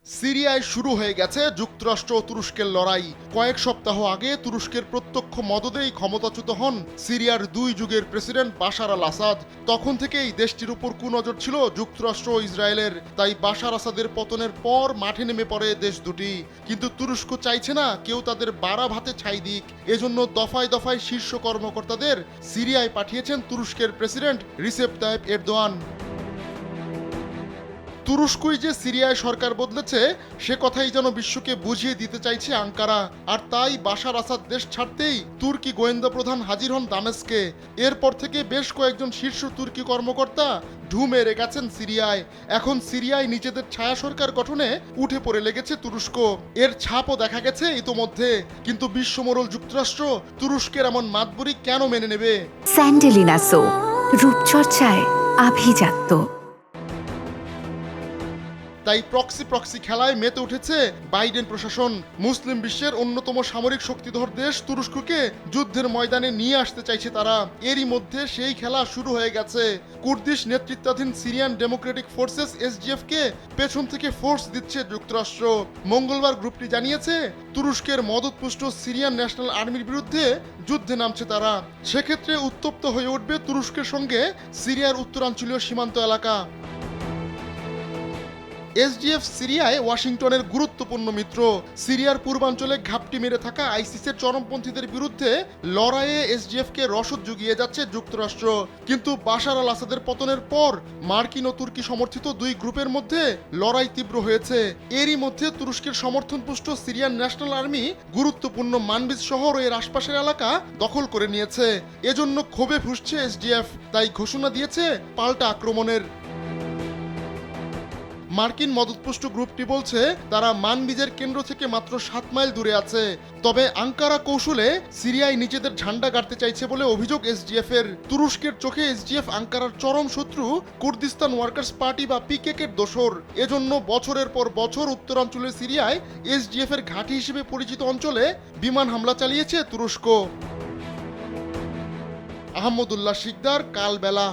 সিরিয়ায় শুরু হয়ে গেছে যুক্তরাষ্ট্র ও তুরস্কের লড়াই। কয়েক সপ্তাহ আগে তুরস্কের প্রত্যক্ষ মদদেই ক্ষমতাচ্যুত হন সিরিয়ার 2 যুগের প্রেসিডেন্ট বাশার আল আসাদ। তখন থেকেই দেশটির উপর কুনজর ছিল যুক্তরাষ্ট্র ও ইসরায়েলের। তাই বাশার আসাদের পতনের পর মাঠে নেমে পড়ে দেশ দুটি। কিন্তু তুরস্ক চাইছে না কেউ তাদের বাড়া ভাতে ছাই দিক। এজন্য দফায় দফায় শীর্ষ কর্মকর্তাদের সিরিয়ায় পাঠিয়েছেন তুরস্কের প্রেসিডেন্ট রিসেপ তাইপ এরদোয়ান। তুরস্কই যে সিরিয়ায় সরকার বদলেছে সে কথাই যেন বিশ্বকে বুঝিয়ে দিতে চাইছে আঙ্কারা। আর তাই বাশার আসাদ দেশ ছাড়তেই তুর্কি গোয়েন্দা প্রধান হাজির হন দামেস্কে। এরপর থেকে বেশ কয়েকজন শীর্ষ তুর্কি কর্মকর্তা ঢু মেরে গেছেন সিরিয়ায়। এখন সিরিয়ায় নিজেদের ছায়া সরকার গঠনে উঠে পড়ে লেগেছে তুরস্ক। এর ছাপও দেখা গেছে ইতোমধ্যে। কিন্তু বিশ্বমোড়ল যুক্তরাষ্ট্র তুরস্কের এমন মাতবরি কেন মেনে নেবে? স্যান্ডেলিনা সো, রূপচর্চায় আভিজাত্য। তাই প্রক্সি খেলায় মেতে উঠেছে বাইডেন প্রশাসন। মুসলিম বিশ্বের অন্যতম সামরিক শক্তিধর দেশ তুরস্ককে যুদ্ধের ময়দানে নিয়ে আসতে চাইছে তারা। এরই মধ্যে সেই খেলা শুরু হয়ে গেছে। কুর্দিশ নেতৃত্বাধীন সিরিয়ান ডেমোক্রেটিক ফোর্সেস এসডিএফ কে পেছন থেকে ফোর্স দিচ্ছে যুক্তরাষ্ট্র। মঙ্গলবার গ্রুপটি জানিয়েছে তুরস্কের মদতপুষ্ট সিরিয়ান ন্যাশনাল আর্মির বিরুদ্ধে যুদ্ধে নামছে তারা। সেক্ষেত্রে উত্তপ্ত হয়ে উঠবে তুরস্কের সঙ্গে সিরিয়ার উত্তরাঞ্চলীয় সীমান্ত এলাকা। এসডিএফ সিরিয়ায় ওয়াশিংটনের গুরুত্বপূর্ণ মিত্র। সিরিয়ার পূর্বাঞ্চলে ঘাপটি মেরে থাকা আইসিসের চরমপন্থীদের বিরুদ্ধে লড়াইয়ে এসডিএফকে রসদ জুগিয়ে যাচ্ছে যুক্তরাষ্ট্র। কিন্তু বাশার আল আসাদের পতনের পর মার্কিন ও তুর্কি সমর্থিত 2 গ্রুপের মধ্যে লড়াই তীব্র হয়েছে। এরই মধ্যে তুরস্কের সমর্থনপুষ্ট সিরিয়ান ন্যাশনাল আর্মি গুরুত্বপূর্ণ মানবিজ শহর ও এর আশপাশের এলাকা দখল করে নিয়েছে। এজন্য ক্ষোভে ফুঁসছে এসডিএফ। তাই ঘোষণা দিয়েছে পাল্টা আক্রমণের। মার্কিন মদতপুষ্ট গ্রুপটি বলছে তারা মানবিজের কেন্দ্র থেকে মাত্র 7 মাইল দূরে আছে। তবে আঙ্কারা কৌশলে সিরিয়ায় নিজেদের ঝান্ডা গাড়তে চাইছে বলে অভিযোগ এসডিএফ এর। তুরস্কের চোখে এসডিএফ আঙ্কারার চরম শত্রু কুর্দিস্তান ওয়ার্কার্স পার্টি বা পিকেকের দোসর। এজন্য বছরের পর বছর উত্তরাঞ্চলের সিরিয়ায় এসডিএফ এর ঘাঁটি হিসেবে পরিচিত অঞ্চলে বিমান হামলা চালিয়েছে তুরস্ক। আহমদুল্লাহ শিকদার, কালবেলা।